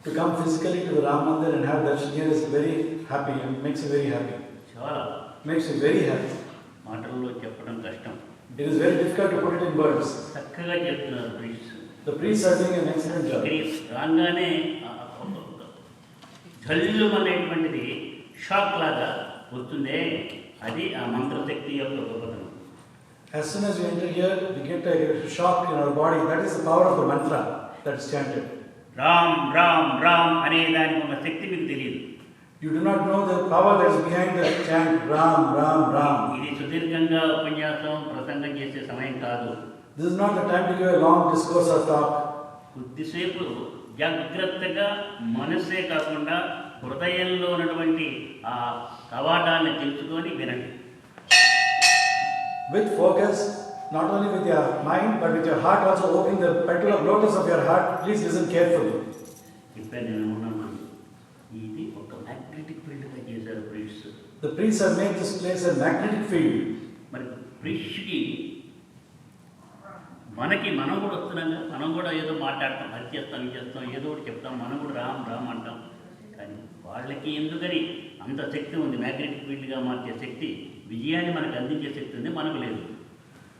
To come physically to the Ram Mandir and have darshan here is very happy. It makes you very happy. Makes you very happy. It is very difficult to put it in words. The priests are doing an excellent job. As soon as we enter here, we get a shock in our body. That is the power of the mantra that is chanted. Ram, Ram, Ram అనే దానికి ఉన్న శక్తి మీకు తెలియదు. You do not know the power that is behind the chant Ram, Ram, Ram. ఇది సుదీర్ఘంగా ఉపన్యాసం ప్రసంగం చేసే సమయం కాదు. This is not the time to give a long discourse or talk. కొద్దిసేపు జాగ్రత్తగా మనసే కాకుండా హృదయంలో ఉన్నటువంటి ఆ కవాటాన్ని తెలుసుకొని వినండి. With focus, not only with your mind but with your heart also, opening the petal of lotus of your heart. Please listen carefully. The priests have made this place a magnetic field. మనకి మనం కూడా వస్తున్నాగా, మనం కూడా ఏదో మాట్లాడతాం, అది చేస్తాం, ఇది చేస్తాం, ఏదో ఒకటి చెప్తాం, మనం కూడా రామ్ రామ్ అంటాం. కానీ వాళ్ళకి ఎందుకని అంత శక్తి ఉంది, మ్యాగ్నెటిక్ ఫీల్డ్గా మార్చే శక్తి, విజయాన్ని మనకు అందించే శక్తి ఉంది, మనకు లేదు.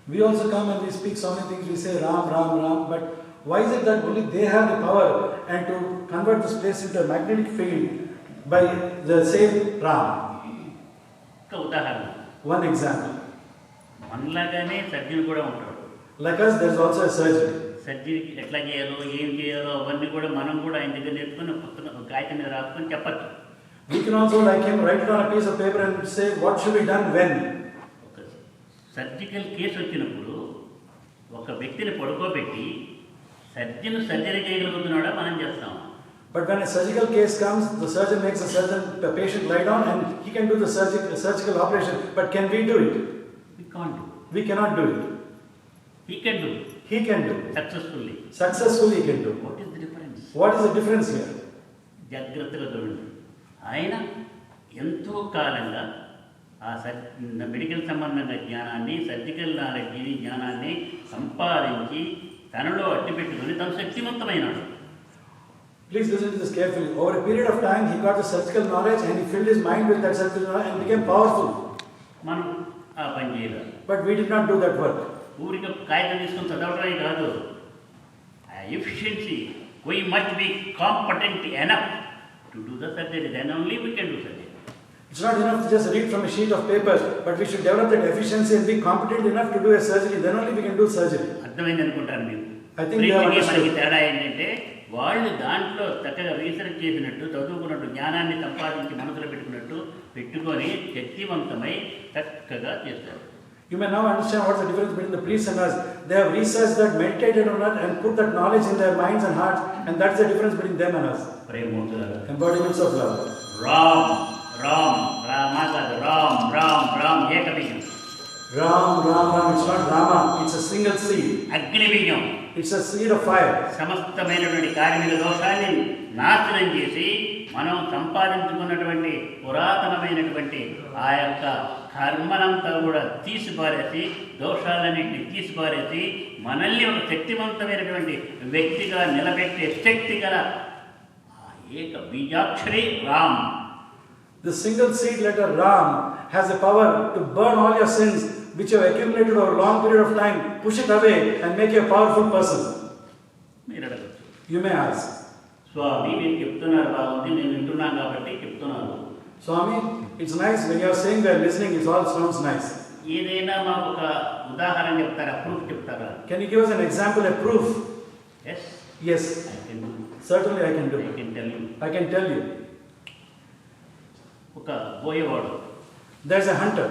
We also come and we speak so many things, we say Ram, Ram, Ram, but why is it that only they have the power and to convert this place into a magnetic field by the same Ram? One example. మనలాగానే surgeon కూడా ఉంటాడు. Like us, there is also a surgeon. సర్జరీకి ఎట్లా చేయాలో ఏం చేయాలో అవన్నీ కూడా మనం కూడా ఆయన దగ్గర నేర్చుకుని పుస్తకం కాగితం మీద రాసుకొని చెప్పచ్చు. We can also, like him, write it on a piece of paper and say what should be done when. Surgical case వచ్చినప్పుడు ఒక వ్యక్తిని పడుకోబెట్టి సర్జన్ సర్జరీ చేయగలుగుతున్నాడా మనం చేస్తాం. But when a surgical case comes, the surgeon makes the patient lie down and he can do the surgical operation. But can we do it? We can't do. We cannot do it. He can do. He can do. Successfully. Successfully he can do. What is the difference? What is the difference here? జాగ్రత్తగా చూడండి. ఆయన ఎంతో కాలంగా ఆ medical సంబంధంగా జ్ఞానాన్ని, surgical నాలెడ్జిని, జ్ఞానాన్ని సంపాదించి తనలో అట్టిపెట్టుకుని తను శక్తివంతమైనాడు. Please listen to this carefully. Over a period of time, he got the surgical knowledge and he filled his mind with that surgical knowledge and became powerful. మనం ఆ పని చేయలేదు. But we did not do that work. ఊరికి కాగితం తీసుకొని చదవడమే కాదు, ఆ efficiency, we must be competent enough to do the surgery, then only we can do surgery. It's not enough to just read from a sheet of paper, but we should develop that efficiency and be competent enough to do a surgery, then only we can do surgery. అర్థమైంది అనుకుంటాను మీకు. I think they have understood. మనకి తేడా ఏంటంటే వాళ్ళు దాంట్లో చక్కగా research చేసినట్టు, చదువుకున్నట్టు, జ్ఞానాన్ని సంపాదించి మనసులో పెట్టుకొని శక్తివంతమై చక్కగా చేస్తారు. You may now understand what's the difference between the priests and us. They have researched that, meditated on that and put that knowledge in their minds and hearts, and that's the difference between them and us. Embodiments of love. Ram, Ram, Rama కాదు, Ram, Ram, Ram ఏకబీజం. Ram, Ram, Ram. It's not Rama. It's a single seed. అగ్నిబీజం. It's a seed of fire. సమస్తమైనటువంటి కార్మిక దోషాన్ని నాశనం చేసి మనం సంపాదించుకున్నటువంటి పురాతనమైనటువంటి ఆ యొక్క కర్మనంతా కూడా తీసిపారేసి, దోషాలన్నింటినీ తీసిపారేసి మనల్ని ఒక శక్తివంతమైనటువంటి వ్యక్తిగా నిలబెట్టే శక్తి గల ఏక బీజాక్షరి Ram. The single seed letter Ram has the power to burn all your sins which you have accumulated over a long period of time, push it away and make you a powerful person. మీరు అడగచ్చు. You may ask. స్వామి మీరు చెప్తున్నారు బాగుంది, నేను వింటున్నాను కాబట్టి చెప్తున్నాను. Swami, it's nice when you are saying we are listening, it all sounds nice. ఏదైనా మాకు ఒక ఉదాహరణ చెప్తారా, ప్రూఫ్ చెప్తారా? Can you give us an example, a proof? Yes. Yes. I can do. Certainly I can do. I can tell you. I can tell you. ఒక పోయేవాడు. There's a hunter.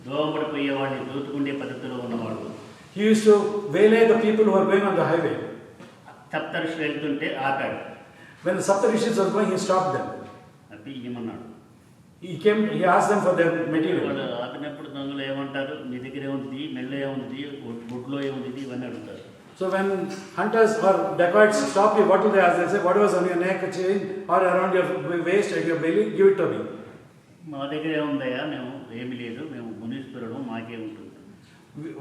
దోమడి పోయేవాడిని దోచుకుండే పద్ధతిలో ఉన్నవాడు. He used to waylay the people who are going on the highway. సప్తఋషులు వెళ్తుంటే ఆపాడు. When the Saptarishis were going, he stopped them. అది ఏమన్నాడు? He asked them for their material. వాళ్ళు ఆపినప్పుడు దొంగలు ఏమంటారు? మీ దగ్గర ఏముంది, మెళ్ళ ఏముంది, గుడ్లో ఏముంది, ఇవన్నీ అడుగుతారు. So when hunters or dacoits stop you, what do they ask? They say, whatever is on your neck, chain, or around your waist, at your belly, give it to me. మా దగ్గర ఏముందయ్యా, మేము ఏమి లేదు, మేము మునీశ్వరుడు, మాకే ఉంటుంది.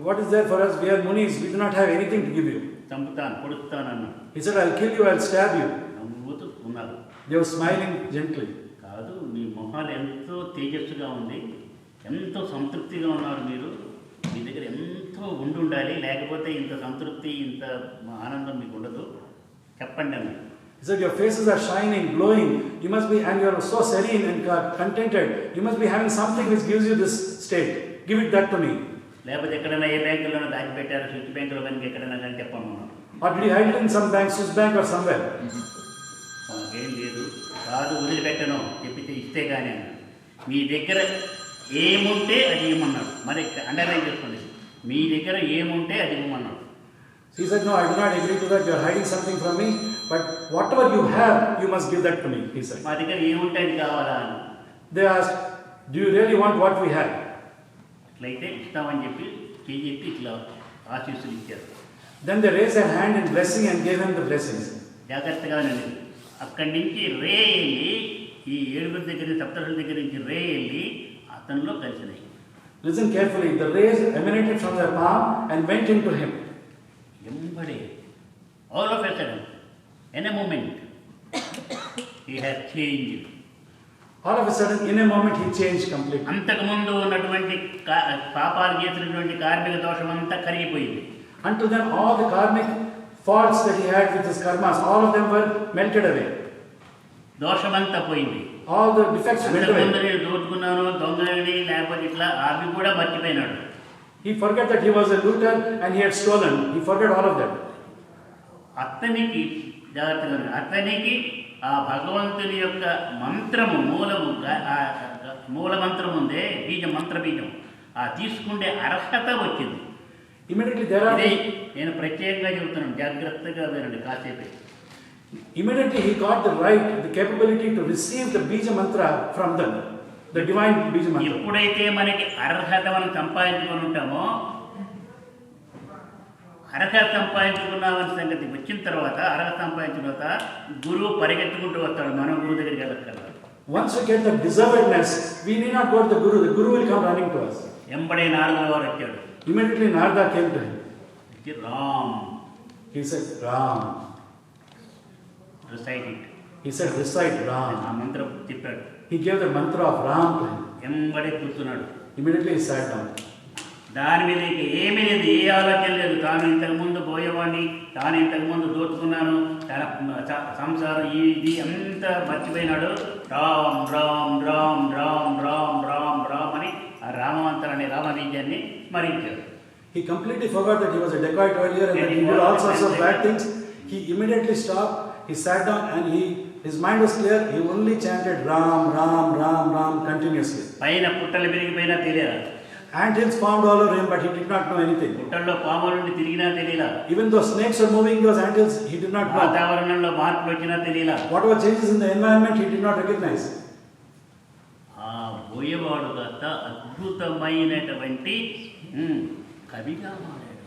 What is there for us? We are munis, we do not have anything to give you. చంపుతాను, పొడుస్తాను అన్నాడు. He said, I'll kill you, I'll stab you. నవ్వుతూ ఉన్నారు. They were smiling gently. కాదు, మీ మొహాలు ఎంతో తేజస్సుగా ఉంది, ఎంతో సంతృప్తిగా ఉన్నారు మీరు, మీ దగ్గర ఎంతో ఉండాలి, లేకపోతే ఇంత సంతృప్తి, ఇంత ఆనందం మీకు ఉండదు, చెప్పండి అన్నాడు. He said, your faces are shining, glowing, you must be, and you are so serene and contented, you must be having something which gives you this state. Give it that to me. లేకపోతే ఎక్కడైనా ఏ బ్యాంకులోనో దాచిపెట్టారు, switch బ్యాంకులో కనుక ఎక్కడైనా కానీ చెప్పమన్నాడు. Or did you hide it in some bank, Swiss bank or somewhere? మాకేం లేదు, కాదు వదిలిపెట్టను, చెప్పితే ఇస్తే కానీ అన్నాడు. మీ దగ్గర ఏముంటే అది ఇవ్వమన్నాడు. మరి అండర్లైన్ చేసుకోండి, మీ దగ్గర ఏముంటే అది ఇవ్వమన్నాడు. He said, no, I do not agree to that, you are hiding something from me, but whatever you have, you must give that to me, he said. మా దగ్గర ఏముంటే అది కావాలా అని. They asked, do you really want what we have? అట్లయితే ఇస్తామని చెప్పి చెయ్యి ఇట్లా ఆశీస్సులు ఇచ్చారు. Then they raised their hand in blessing and gave him the blessings. జాగ్రత్తగా వినండి. అక్కడి నుంచి రే వెళ్ళి, ఈ ఏడుగురి దగ్గర, సప్తరుల దగ్గర నుంచి రే వెళ్ళి అతనిలో కలిసినాయి. Listen carefully. The rays emanated from their palm and went into him. ఎంబడే, all of a sudden, in a moment, he had changed. All of a sudden, in a moment, he changed completely. అంతకుముందు ఉన్నటువంటి పాపాలు చేసినటువంటి కార్మిక దోషం అంతా కరిగిపోయింది. Until then, all the karmic faults that he had with his karmas, all of them were melted away. దోషమంతా పోయింది. All the defects went away. అంతకుముందు నేను దోచుకున్నాను, దొంగని, లేకపోతే ఇట్లా అవి కూడా మర్చిపోయినాడు. He forgot that he was a looter and he had stolen. He forgot all of that. అతనికి జాగ్రత్తగా, అతనికి ఆ భగవంతుని యొక్క మంత్రము మూల మంత్రం ఉందే, బీజం, మంత్ర బీజం, ఆ తీసుకుంటే అర్హత వచ్చింది. Immediately there are. నేను ప్రత్యేకంగా చెబుతున్నాను, జాగ్రత్తగా వినండి కాసేపే. Immediately he got the right, the capability to receive the bija mantra from them, the divine bija mantra. ఎప్పుడైతే మనకి అర్హత మనం సంపాదించుకొని ఉంటామో, అర్హత సంపాదించుకున్నామని సంగతి వచ్చిన తర్వాత, అర్హత సంపాదించిన తర్వాత గురువు పరిగెత్తుకుంటూ వస్తాడు, మనం గురువు దగ్గరికి వెళ్ళక్కర్లేదు. Once we get the deservedness, we need not go to the guru will come running to us. ఎంబడే నారదుల వారు వచ్చాడు. Immediately Narada came to him. Ram. He said, Ram. Recite it. He said, recite Ram. ఆ మంత్రం చెప్పాడు. He gave the mantra of Ram to him. ఎంబడే కూర్చున్నాడు. Immediately he sat down. దాని మీద ఏమీ లేదు, ఏ ఆలోచన లేదు. తాను ఇంతకుముందు పోయేవాడిని, తాను ఇంతకుముందు దోచుకున్నాను, తన సంసారం ఇది అంతా మర్చిపోయినాడు. రామ్ రామ్ రామ్ రామ్ రామ్ రామ్ రామ్ అని ఆ రామమంత్రాన్ని, రామబీజాన్ని స్మరించాడు. He completely forgot that he was a dacoit earlier and that he did all sorts of bad things. He immediately stopped, he sat down and his mind was clear. He only chanted Ram, Ram, Ram, Ram continuously. పైన పుట్టలు పెరిగిపోయినా తెలియదు. Anthills formed all over him, but he did not know anything. పుట్టల్లో పాముల నుండి తిరిగినా తెలియదు. Even though snakes were moving those anthills, he did not know. వాతావరణంలో మార్పులు వచ్చినా తెలియదు. Whatever changes in the environment, he did not recognize. ఆ బోయవాడు కాస్త అద్భుతమైనటువంటి కవిగా మారాడు.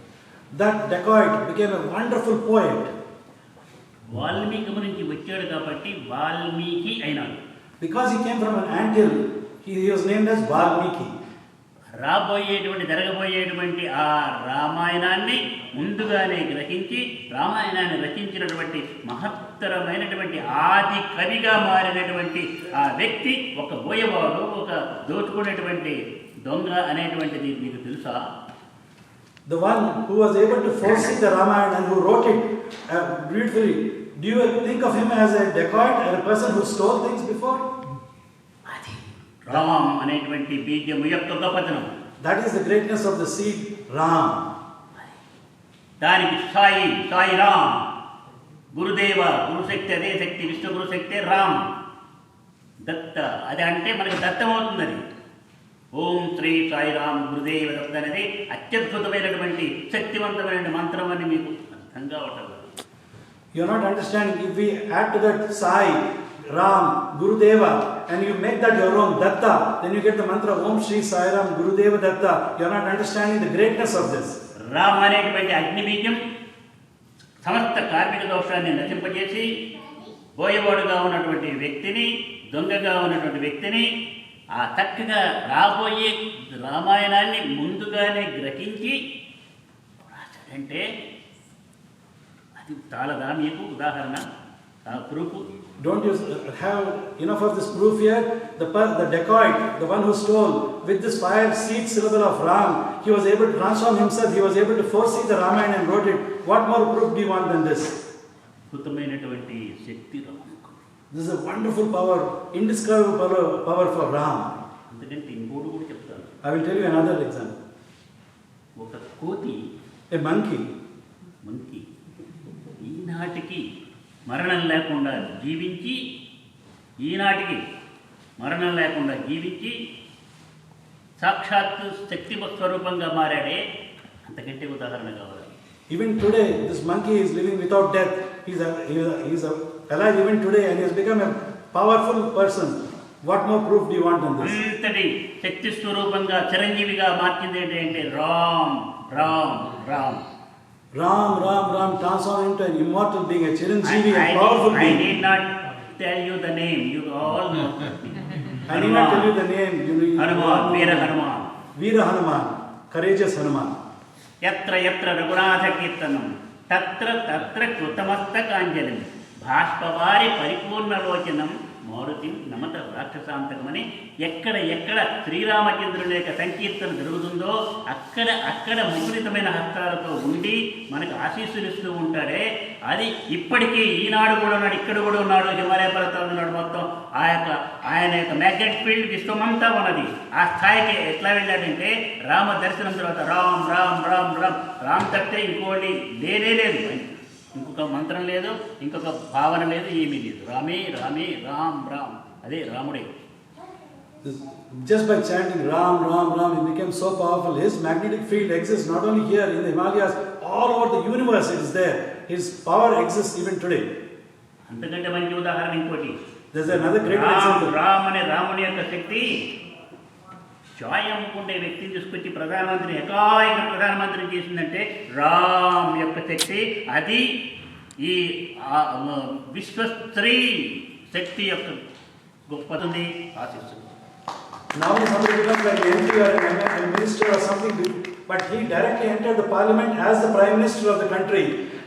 That dacoit became a wonderful poet. Valmiki నుంచి వచ్చాడు కాబట్టి వాల్మీకి అయినాడు. Because he came from an anthill, he was named as Valmiki. జరగబోయేటువంటి ఆ రామాయణాన్ని ముందుగానే గ్రహించి, రామాయణాన్ని రచించినటువంటి మహత్తరమైనటువంటి ఆది కవిగా మారినటువంటి ఆ వ్యక్తి ఒక బోయవాడు, ఒక దోచుకునేటువంటి దొంగ అనేటువంటిది మీకు తెలుసా? The one who was able to foresee the Ramayana and who wrote it beautifully. Do you think of him as a dacoit and a person who stole things before? Ram అనేటువంటి బీజము యొక్క గొప్పతనం. That is the greatness of the seed Ram. దానికి సాయి రామ్, గురుదేవ, గురుశక్తి, అదే శక్తి, విష్ణు గురుశక్తి, రామ్, దత్త, అది అంటే మనకి దత్తం అవుతుంది. అది ఓం శ్రీ సాయి రామ్ గురుదేవ దత్త అనేది అత్యద్భుతమైనటువంటి శక్తివంతమైన మంత్రం అని మీకు అర్థంగా ఉంటుంది. You are not understanding. If we add to that Sai, Ram, Gurudeva, and you make that your own Datta, then you get the mantra Om Shri Sai Ram Gurudeva Datta. You are not understanding the greatness of this. Ram అనేటువంటి అగ్నిబీజం సమస్త కార్మిక దోషాన్ని నశింపజేసి, బోయవాడుగా ఉన్నటువంటి వ్యక్తిని, దొంగగా ఉన్నటువంటి వ్యక్తిని ఆ చక్కగా రాబోయే రామాయణాన్ని ముందుగానే గ్రహించి అంటే అది చాలదా మీకు ఉదాహరణ, proof? Don't you have enough of this proof here? The dacoit, the one who stole, with this fire seed syllable of Ram, he was able to transform himself, he was able to foresee the Ramayana and wrote it. What more proof do you want than this? అద్భుతమైనటువంటి శక్తి రాముకు. This is a wonderful power, indescribable power for Ram. ఎందుకంటే ఇంకోటి కూడా చెప్తాను. I will tell you another example. ఒక కోతి, A monkey, ఈనాటికి మరణం లేకుండా జీవించి, ఈనాటికి మరణం లేకుండా జీవించి సాక్షాత్తు శక్తి స్వరూపంగా మారాడే, అంతకంటే ఉదాహరణ కావాలి. even today this monkey is living without death. He is alive even today and he has become a powerful person. What more proof do you want than this? అంతటి శక్తి స్వరూపంగా చిరంజీవిగా మార్చింది ఏంటంటే Ram Ram Ram. Ram, Ram, Ram transformed into an immortal being, a Chiranjeevi, a powerful being. I need not tell you the name, you all know. I need not tell you the name. Hanuman, Veera Hanuman. Veera Hanuman, courageous Hanuman. Yatra yatra Raghunatha Kirtanam, tatra tatra Krutamastakaanjalim, Bhashpavari Paripurna Lochanam, Maruti నమత రాక్షసాంతకమని ఎక్కడ శ్రీరామచంద్రుని యొక్క సంకీర్తన జరుగుతుందో అక్కడ ముద్రితమైన హస్తాలతో ఉండి మనకు ఆశీస్సులు ఇస్తూ ఉంటాడే, అది ఇప్పటికీ ఈనాడు కూడా ఉన్నాడు, ఇక్కడ కూడా ఉన్నాడు, హిమాలయ పర్వతాలు ఉన్నాడు. మొత్తం ఆయన యొక్క మ్యాగ్నెటిక్ ఫీల్డ్ విశ్వమంతా ఉన్నది. ఆ స్థాయికి ఎట్లా వెళ్ళాడంటే రామ దర్శనం తర్వాత రామ్ రామ్ రామ్ రామ్ రామ్ తప్పితే ఇంకోటి లేదు, ఇంకొక మంత్రం లేదు, ఇంకొక భావన లేదు, ఏమీ లేదు. రామే రామే రామ్ రామ్, అదే రాముడే. Just by chanting Ram, Ram, Ram, it became so powerful. His magnetic field exists not only here in the Himalayas, all over the universe it is there. His power exists even today. అంతకంటే మంచి ఉదాహరణ ఇంకోటి. There's another great example. Ram అనే రాముని యొక్క శక్తి చాయ్ అమ్ముకుంటే వ్యక్తిని తీసుకొచ్చి ఏకాయిక ప్రధానమంత్రిని చేసిందంటే రామ్ యొక్క శక్తి. అది ఈ విశ్వస్త్రీ శక్తి యొక్క గొప్పది ఆశిస్తుంది. Now somebody becomes like an MP or a minister or something, but he directly entered the parliament as the prime minister of the country,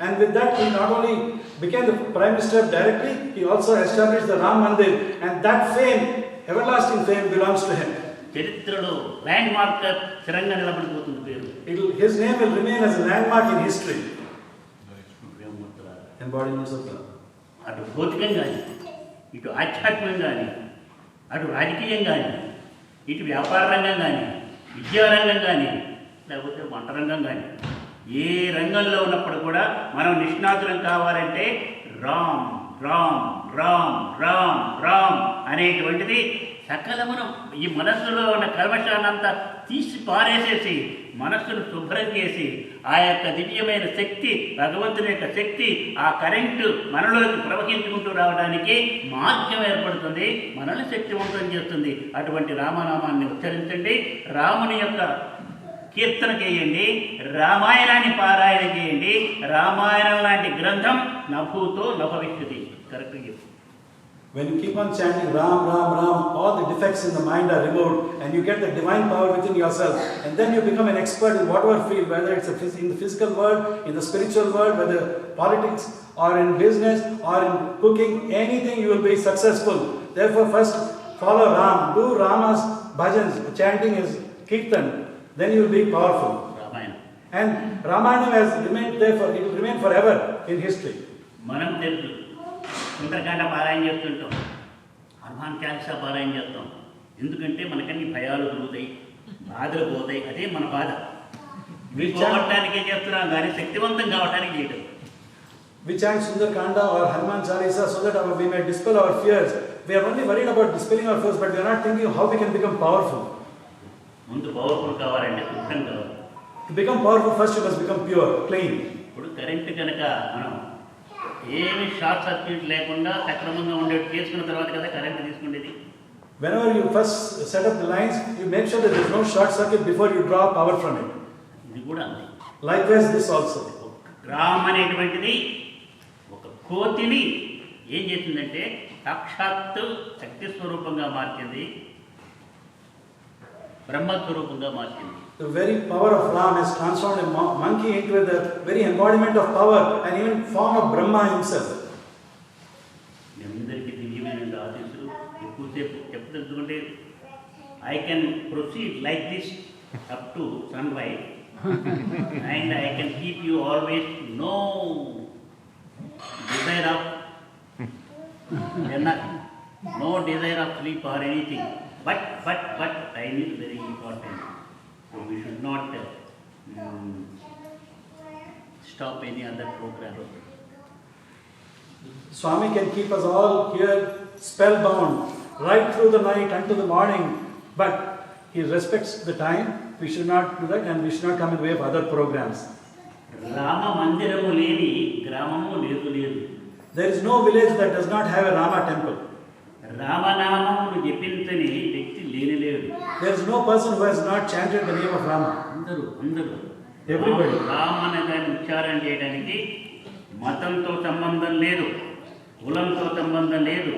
and with that he not only became the prime minister directly, he also established the Ram Mandir, and that fame, everlasting fame, belongs to him. చరిత్రలో land mark స్థిరంగా నిలబడిపోతుంది పేరు. His name will remain as a landmark in history. Embodiments of love. అటు భౌతికంగా కానీ, ఇటు ఆధ్యాత్మికంగా కానీ, అటు రాజకీయం కానీ, ఇటు వ్యాపార రంగం కానీ, విద్యారంగం కానీ, లేకపోతే వంట రంగం కానీ, ఏ రంగంలో ఉన్నప్పుడు కూడా మనం నిష్ణాతులం కావాలంటే రామ్ రామ్ రామ్ రామ్ రామ్ అనేటువంటిది సకలమును ఈ మనస్సులో ఉన్న కల్మషాన్నంతా తీసి పారేసేసి మనస్సును శుభ్రం చేసి ఆ యొక్క దివ్యమైన శక్తి, భగవంతుని యొక్క శక్తి, ఆ కరెంటు మనలోకి ప్రవహించుకుంటూ రావడానికి మార్గం ఏర్పడుతుంది, మనల్ని శక్తివంతం చేస్తుంది. అటువంటి రామనామాన్ని ఉచ్చరించండి, రాముని యొక్క కీర్తన చేయండి, రామాయణాన్ని పారాయణ చేయండి. రామాయణం లాంటి గ్రంథం నభూతో నభవిష్యతి. కరెక్ట్గా చెప్పు. When you keep on chanting Ram, Ram, Ram, all the defects in the mind are removed and you get the divine power within yourself, and then you become an expert in whatever field, whether it's in the physical world, in the spiritual world, whether politics or in business or in cooking, anything you will be successful. Therefore first follow Ram, do Rama's bhajans, chanting his kirtan, then you will be powerful. Ramayana. And Ramayana has remained there it will remain forever in history. మనం తెలుసు సుందరకాండ పారాయణ చేస్తుంటాం, హనుమాన్ చాలీసా పారాయణ చేస్తాం. ఎందుకంటే మనకన్నీ భయాలు దొరుకుతాయి, బాధలు పోతాయి. అదే మన బాధ. పోగొట్టడానికే చేస్తున్నాం కానీ శక్తివంతం కావడానికి చేయడం. We chant Sundarkanda or Hanuman Chalisa so that we may dispel our fears. We are only worried about dispelling our fears, but we are not thinking of how we can become powerful. ముందు powerful కావాలంటే శుద్ధం కావాలి. To become powerful, first you must become pure, clean. ఇప్పుడు current కనుక మనం ఏమి short circuit లేకుండా సక్రమంగా ఉండేది చేసుకున్న తర్వాత కదా కరెంట్ తీసుకునేది. Whenever you first set up the lines, you make sure that there is no short circuit before you draw power from it. ఇది కూడా అంతే. Likewise this also. రామ్ అనేటువంటిది ఒక కోతిని ఏం చేసిందంటే సాక్షాత్తు శక్తి స్వరూపంగా మార్చింది, బ్రహ్మస్వరూపంగా మార్చింది. The very power of Ram has transformed a monkey into the very embodiment of power and even form of Brahma himself. అందరికీ దివ్యమైన ఆశీస్సులు ఎక్కువసేపు చెప్తుంటే I can proceed like this up to sunrise and I can keep you always no desire of no desire of sleep or anything. But time is very important. So we should not stop any other program. Swami can keep us all here spellbound right through the night until the morning, but he respects the time. We should not do that and we should not come in the way of other programs. Rama Mandiramu ledi gramamu ledu. There is no village that does not have a Rama temple. రామనామమును జపించని వ్యక్తి లేనిలేడు. There is no person who has not chanted the name of Rama. అందరూ everybody. Rama అనే దాన్ని ఉచ్చారణ చేయడానికి మతంతో సంబంధం లేదు, కులంతో సంబంధం లేదు,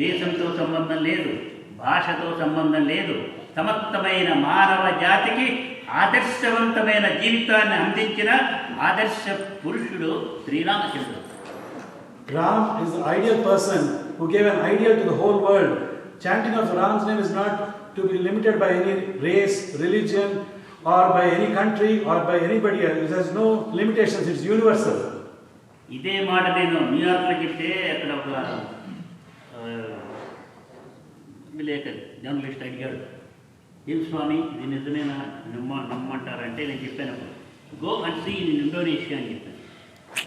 దేశంతో సంబంధం లేదు, భాషతో సంబంధం లేదు. సమస్తమైన మానవ జాతికి ఆదర్శవంతమైన జీవితాన్ని అందించిన ఆదర్శ పురుషుడు శ్రీరామచంద్రుడు. Ram is the ideal person who gave an ideal to the whole world. Chanting of Ram's name is not to be limited by any race, religion, or by any country, or by anybody else. It has no limitations, it's universal. ఇదే మాట నేను న్యూయార్క్లో చెప్తే అక్కడ ఒక విలేకరి journalist అడిగాడు, ఏం స్వామి ఇది నిజమేనా నమ్మంటారంటే నేను చెప్పాను, go and see in Indonesia అని చెప్పాను.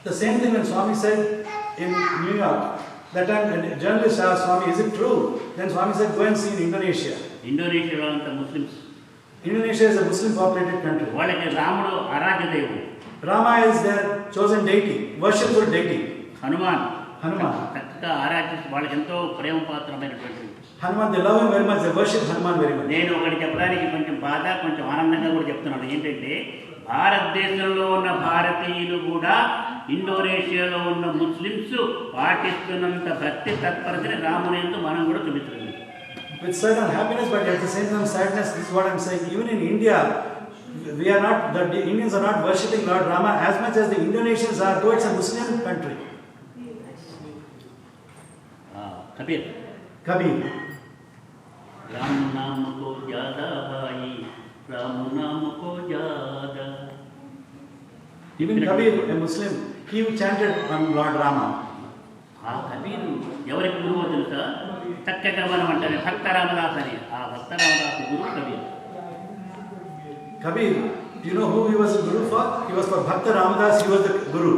The same thing when Swami said in New York, that time when a journalist asked Swami, is it true? Then Swami said, go and see in Indonesia. ఇండోనేషియాలో అంతా Muslims. Indonesia is a Muslim populated country. వాళ్ళకి రాముడు ఆరాధ్య దేవుడు. Rama is their chosen deity, worshipful deity. Hanuman చక్కగా ఆరాధ్య, వాళ్ళకి ఎంతో ప్రేమ పాత్రమైనటువంటి Hanuman, they love him very much, they worship Hanuman very much. నేను ఒకటి చెప్పడానికి కొంచెం బాధ కొంచెం ఆనందంగా కూడా చెప్తున్నాను. ఏంటంటే భారతదేశంలో ఉన్న భారతీయులు కూడా ఇండోనేషియాలో ఉన్న ముస్లిమ్స్ పాటిస్తున్నంత భక్తి తత్పరతని రామునేందు మనం కూడా చూపించలేదు. With certain happiness, but at the same time sadness, this is what I am saying. Even in India, we are not, the Indians are not worshipping Lord Rama as much as the Indonesians are, though it's a Muslim country. Kabir. Ram नाम को ज्यादा भाई, राम नाम को ज्यादा. Even Kabir, a Muslim, he chanted on Lord Rama. ఆ కబీర్ ఎవరికి గురువు తెలుసా? చక్కగా మనం అంటారు భక్త రామదాస్ అని. ఆ భక్త రామదాస్ గురువు Kabir. Kabir, do you know who he was a guru for? He was for Bhakta Ramadas, he was the guru.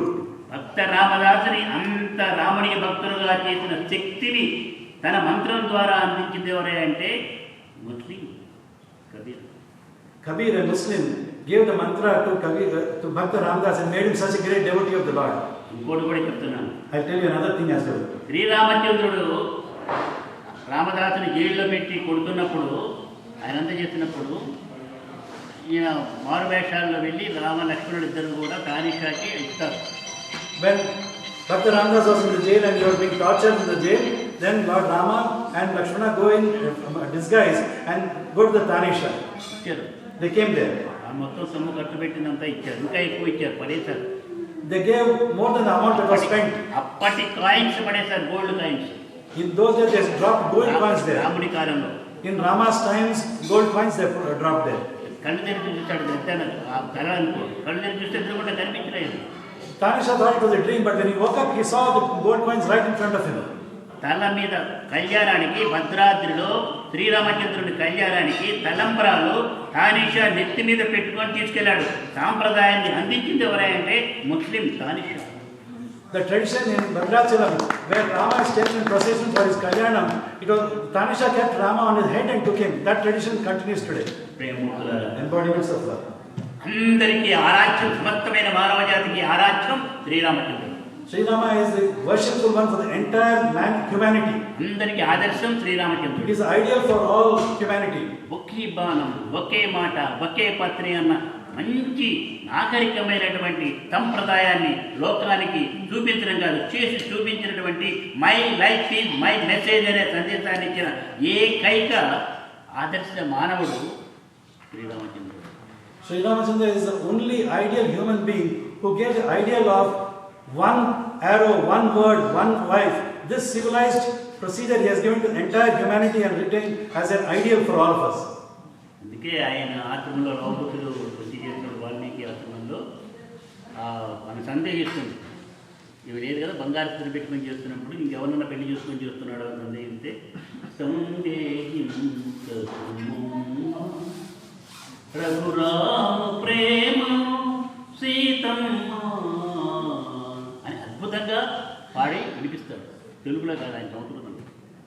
భక్త రామదాసుని అంత రాముడికి భక్తులుగా చేసిన శక్తిని తన మంత్రం ద్వారా అందించింది ఎవరే అంటే ముస్లిం Kabir. Kabir, a Muslim, gave the mantra to Kabir, to Bhakta Ramadas and made him such a great devotee of the Lord. ఇంకోటి కూడా చెప్తున్నాను. I'll tell you another thing as well. శ్రీరామచంద్రుడు రామదాసుని జైల్లో పెట్టి కొడుతున్నప్పుడు, ఆయన అంతా చేసినప్పుడు ఈయన మారువేషాల్లో వెళ్ళి రామ లక్ష్మణుడు ఇద్దరు కూడా తానిషాకి ఇస్తారు. When Bhakta Ramadas was in the jail and he was being tortured in the jail, then Lord Rama and Lakshmana go in disguise and go to the Tanisha. ఇచ్చారు. They came there. ఆ మొత్తం సొమ్ము ఖర్చు పెట్టినంతా ఇచ్చారు, ఇంకా ఎక్కువ ఇచ్చారు, పడేశారు. They gave more than the amount that was spent. అప్పటి కాయిన్స్ పడేశారు, gold coins. In those days they dropped gold coins there. రాముడి కాలంలో In Rama's times, gold coins they dropped there. కళ్ళు తెరిచి చూశాడు పెద్దాను, ఆ కళ అనుకో, కళ్ళు తెరిచి చూస్తే ఎదురుకుండా కనిపించలేదు. Tanisha thought it was a dream, but when he woke up, he saw the gold coins right in front of him. తల మీద కళ్యాణానికి భద్రాద్రిలో శ్రీరామచంద్రుడి కళ్యాణానికి తలంబ్రాలు తానిషా నెత్తి మీద పెట్టుకొని తీసుకెళ్లాడు. సాంప్రదాయాన్ని అందించింది ఎవరంటే ముస్లిం Tanisha. The tradition in Bhadrachalam, where Rama is taken in procession for his Kalyanam, it was Tanisha kept Rama on his head and took him. That tradition continues today. Embodiments of love. అందరికీ ఆరాధ్యం, సమస్తమైన మానవ జాతికి ఆరాధ్యం శ్రీరామచంద్రుడు. Sri Rama is the worshipful one for the entire humanity. అందరికీ ఆదర్శం శ్రీరామచంద్రుడు. It is ideal for all humanity. ఒకే బాణం, ఒకే మాట, ఒకే పత్రి అన్న మంచి నాగరికమైనటువంటి సంప్రదాయాన్ని లోకానికి చూపించడం కాదు, చేసి చూపించినటువంటి my life is my message అనే సందేశాన్ని ఇచ్చిన ఏకైక ఆదర్శ మానవుడు శ్రీరామచంద్రుడు. Sri Ramachandra is the only ideal human being who gave the ideal of one arrow, one word, one life. This civilized procedure he has given to entire humanity and retained as an ideal for all of us. అందుకే ఆయన ఆశ్రమంలో లోపతులు కృషి చేసిన వాల్మీకి ఆశ్రమంలో మన సందేహిస్తుంది, ఇవి లేదు కదా బంగారు స్థితి పెట్టుకొని చేస్తున్నప్పుడు ఇంకెవరన్నా పెళ్లి చేసుకొని చేస్తున్నాడు అని సందేహిస్తే రఘురామ ప్రేమ సీతమ్మ అని అద్భుతంగా పాడి వినిపిస్తాడు. తెలుగులో కాదు, ఆయన సంస్కృతం.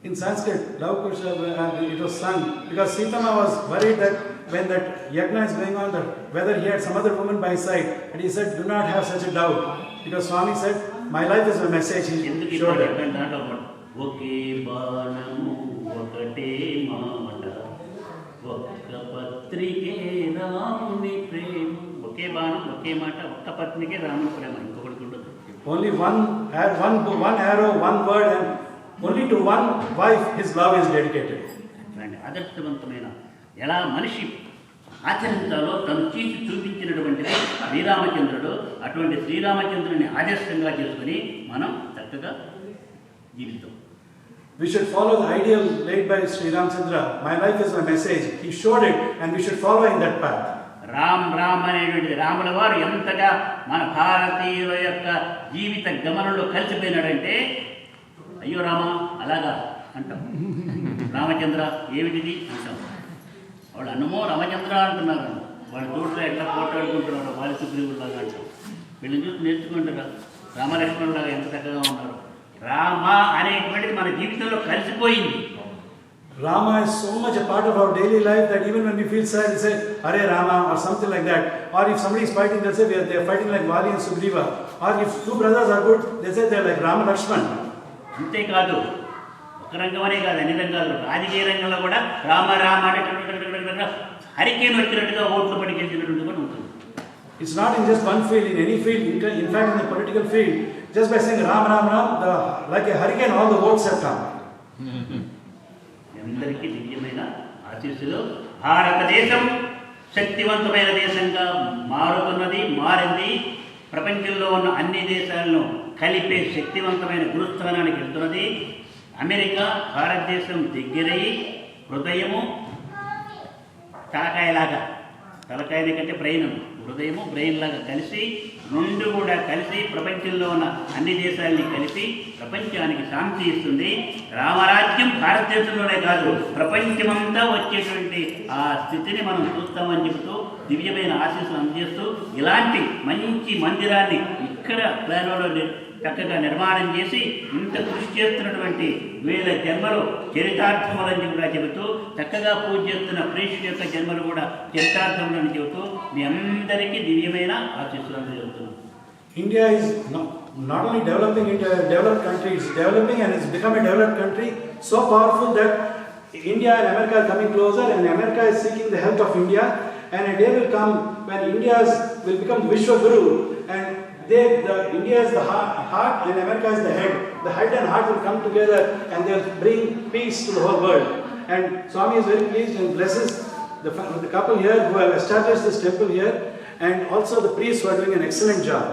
In Sanskrit, Love Kusha, it was sung because Sitama was worried that when that yagna is going on, that whether he had some other woman by his side, and he said, do not have such a doubt, because Swami said, my life is a message. He showed it. ఒకే బాణము ఒకటే మాట, ఒక్క పత్రికే రాముని ప్రేమ. ఒకే బాణం, ఒకే మాట, ఒక్క పత్రికే రాముని ప్రేమ, ఇంకొకటి ఉండదు. Only one arrow, one word, and only to one wife his love is dedicated. ఆదర్శవంతమైన ఎలా మనిషి ఆచరించాలో తను చేసి చూపించినటువంటిది శ్రీరామచంద్రుడు. అటువంటి శ్రీరామచంద్రుని ఆదర్శంగా చేసుకుని మనం చక్కగా జీవితం. We should follow the ideal laid by Sri Ramchandra. My life is my message. He showed it and we should follow in that path. Ram Ram అనేటువంటిది రాముల వారు ఎంతగా మన భారతీయుల యొక్క జీవిత గమనంలో కలిసిపోయినాడంటే, అయ్యో రామ అలాగా అంటాం, రామచంద్ర ఏమిటిది అంటాం. వాళ్ళు అన్నమో రామచంద్ర అంటున్నారు, వాళ్ళు తోటలో ఎట్లా పోటాడుకుంటున్నారు, వాళ్ళ సుగ్రీవులాగా అంటాం. వీళ్ళని చూసి నేర్చుకుంటారు, రామలక్ష్మణులాగా ఎంత చక్కగా ఉన్నారు. రామ అనేటువంటిది మన జీవితంలో కలిసిపోయింది. Rama is so much a part of our daily life that even when we feel sad, we say, Hare Rama or something like that. Or if somebody is fighting, they'll say they are fighting like Vali and Sugriva. Or if two brothers are good, they say they are like Rama Lakshman. అంతేకాదు, ఒక రంగమనే కాదు, అన్ని రంగాలు, రాజకీయ రంగంలో కూడా రామ రామ అనేటువంటి hurricane వచ్చినట్టుగా ఓట్లు పడికెళ్ళినటువంటి కూడా ఉంటుంది. It's not in just one field, in any field. In fact, in the political field, just by saying Ram, Ram, Ram, like a hurricane, all the votes have come. అందరికీ దివ్యమైన ఆశీస్సులు. భారతదేశం శక్తివంతమైన దేశంగా మారింది. ప్రపంచంలో ఉన్న అన్ని దేశాలను కలిపే శక్తివంతమైన గురుస్థానానికి వెళ్తున్నది. అమెరికా భారతదేశం దగ్గరయ్యి హృదయము తలకాయలాగా, తలకాయ కంటే బ్రెయిన్, హృదయము బ్రెయిన్ లాగా కలిసి రెండు కూడా కలిసి ప్రపంచంలో ఉన్న అన్ని దేశాలని కలిపి ప్రపంచానికి శాంతి ఇస్తుంది. రామరాజ్యం భారతదేశంలోనే కాదు, ప్రపంచమంతా వచ్చేటువంటి ఆ స్థితిని మనం చూస్తామని చెబుతూ దివ్యమైన ఆశీస్సులు అందజేస్తూ ఇలాంటి మంచి మందిరాన్ని ఇక్కడ ప్లాన్లో చక్కగా నిర్మాణం చేసి ఇంత కృషి చేస్తున్నటువంటి వేల జన్మలు చరితార్థములని కూడా చెబుతూ చక్కగా పూజ చేస్తున్న ప్రేక్షకుల యొక్క జన్మలు కూడా చరితార్థములని చెబుతూ మీ అందరికీ దివ్యమైన ఆశీస్సులు అందజేస్తున్నాం. India is not only developing into a developed country, it's developing and it's become a developed country so powerful that India and America are coming closer and America is seeking the help of India, and a day will come when India will become Vishwa Guru and India is the heart and America is the head. The head and heart will come together and they will bring peace to the whole world. And Swami is very pleased and blesses the couple here who have established this temple here, and also the priests who are doing an excellent job.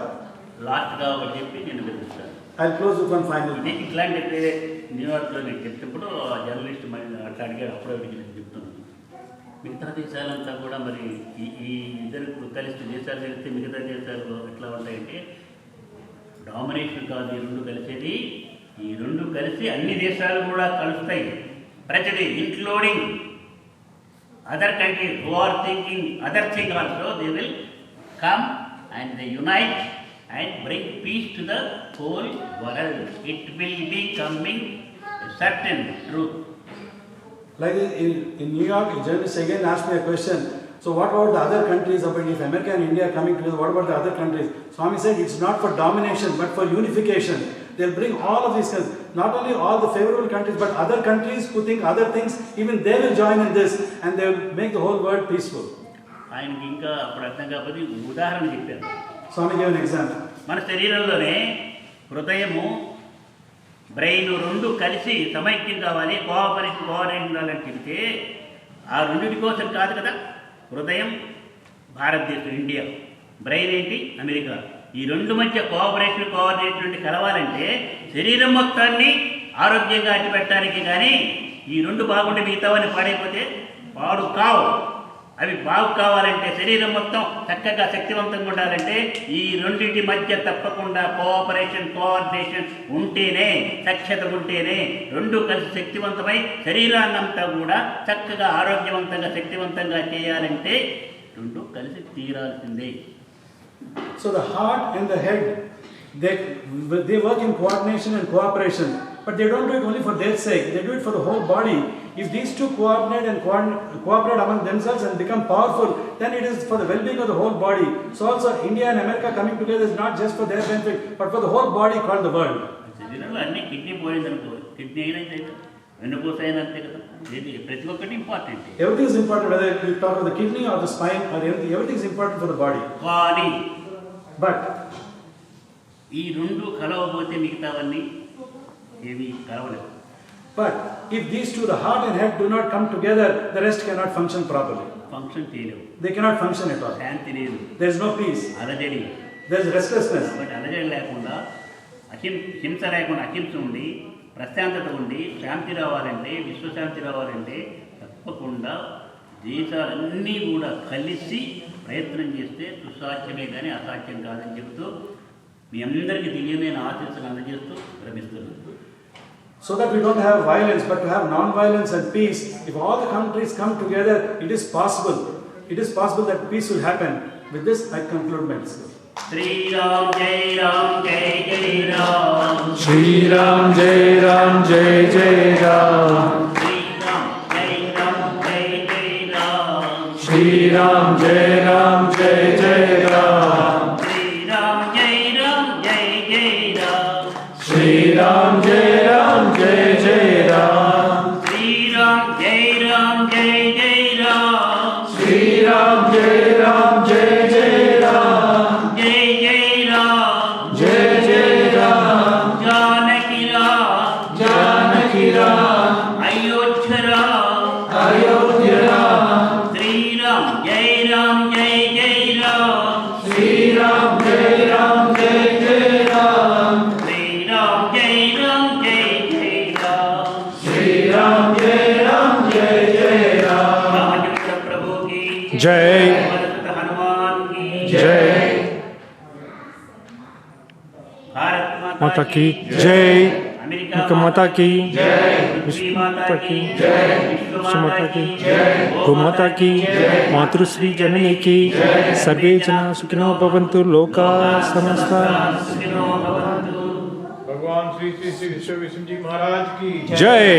లాస్ట్గా ఒకటి చెప్పి నేను వినిపిస్తాను. I'll close with one final. ఇట్లాంటి న్యూయార్క్లో నేను చెప్పినప్పుడు journalist అట్లా అడిగాడు, అప్పుడే నేను చెప్తున్నాను. మిగతా దేశాలంతా కూడా మరి ఈ ఇద్దరు కలిసి దేశాలు కలిస్తే మిగతా దేశాలు ఎట్లా ఉంటాయంటే డామినేషన్ కాదు ఈ రెండు కలిసేది, ఈ రెండు కలిసి అన్ని దేశాలు కూడా కలుస్తాయి. ప్రతిదీ including other countries who are thinking other thing also they will come and they unite and bring peace to the whole world. It will be coming a certain truth. Like in New York, a journalist again asked me a question. So what about the other countries? If America and India are coming together, what about the other countries? Swami said it's not for domination but for unification. They'll bring all of these countries, not only all the favorable countries but other countries who think other things, even they will join in this and they will make the whole world peaceful. ఆయనకి ఇంకా అప్పుడు అర్థం కాకపోతే ఉదాహరణ చెప్పారు. Swami gave an example. మన శరీరంలోనే హృదయము బ్రెయిన్ రెండు కలిసి సమైక్యం కావాలి, కోఆపరేషన్ కావాలని చెబితే ఆ రెండింటి కోసం కాదు కదా. హృదయం భారతదేశం ఇండియా, బ్రెయిన్ ఏంటి అమెరికా, ఈ రెండు మధ్య కోఆపరేషన్ కలవాలంటే శరీరం మొత్తాన్ని ఆరోగ్యంగా అట్టిపెట్టడానికి కానీ ఈ రెండు బాగుంటే మిగతావన్నీ పాడైపోతే పాడు కావు. అవి బాగు కావాలంటే శరీరం మొత్తం చక్కగా శక్తివంతంగా ఉండాలంటే ఈ రెండింటి మధ్య తప్పకుండా కోఆర్డినేషన్ ఉంటేనే, సఖ్యత ఉంటేనే రెండు కలిసి శక్తివంతమై శరీరాన్నంతా కూడా చక్కగా ఆరోగ్యవంతంగా శక్తివంతంగా చేయాలంటే రెండు కలిసి తీరాల్సిందే. So the heart and the head, they work in coordination and cooperation, but they don't do it only for their sake, they do it for the whole body. If these two coordinate and cooperate among themselves and become powerful, then it is for the well-being of the whole body. So also India and America coming together is not just for their benefit, but for the whole body called the world. శరీరంలో అన్ని kidney పోయిందనుకో, kidney అయినైతే వెన్నుపూస అయినంతే కదా, ప్రతి ఒక్కటి important. Everything is important, whether you talk about the kidney or the spine or everything is important for the body. కానీ But ఈ రెండు కలవబోతే మిగతావన్నీ ఏవి కలవలేదు. But if these two, the heart and head, do not come together, the rest cannot function properly. Function చేయలేవు, They cannot function at all. శాంతి లేదు, There is no peace. అలజడి. There is restlessness. కాబట్టి అలజడి లేకుండా హింస లేకుండా అహింస ఉండి ప్రశాంతత ఉండి శాంతి రావాలంటే, విశ్వశాంతి రావాలంటే తప్పకుండా దేశాలన్నీ కూడా కలిసి ప్రయత్నం చేస్తే సుసాధ్యమే కానీ అసాధ్యం కాదని చెబుతూ మీ అందరికీ దివ్యమైన ఆశీస్సులు అందజేస్తూ విరమిస్తున్నాను. So that we don't have violence, but to have non-violence and peace. If all the countries come together, it is possible. It is possible that peace will happen. With this, I conclude my discourse. Shri Ram Jai Ram Jai Jai Ram. Shri Ram Jai Ram Jai Jai Ram. Shri Ram Jai Ram Jai Jai Ram. Shri Ram Jai Ram Jai Jai Ram. Shri Ram Jai Ram Jai Jai Ram. Shri Ram Jai Ram Jai Jai Ram. Shri Ram Jai Ram Jai Jai Ram. Shri Ram Jai Ram Jai Jai Ram. Jai Jai Ram. Jai Jai Ram. Janaki Ram. Janaki Ram. Ayodhya Ram. Ayodhya Ram. Shri Ram Jai Ram Jai Jai Ram. Shri Ram Jai Ram Jai Jai Ram. Shri Ram Jai Ram Jai Jai Ram. Shri Ram Jai Ram Jai Jai Ram. Ramchandra प्रभु की जय। हनुमान की जय। भारत माता की जय। America माता की जय। विश्व माता की जय। विश्व माता की गो माता की मातृश्री जननी की सर्वे जना सुखिनो भवन्तु लोका समस्ता सुखिनो भवन्तु। भगवान श्री श्री श्री विश्वमजी महाराज की जय।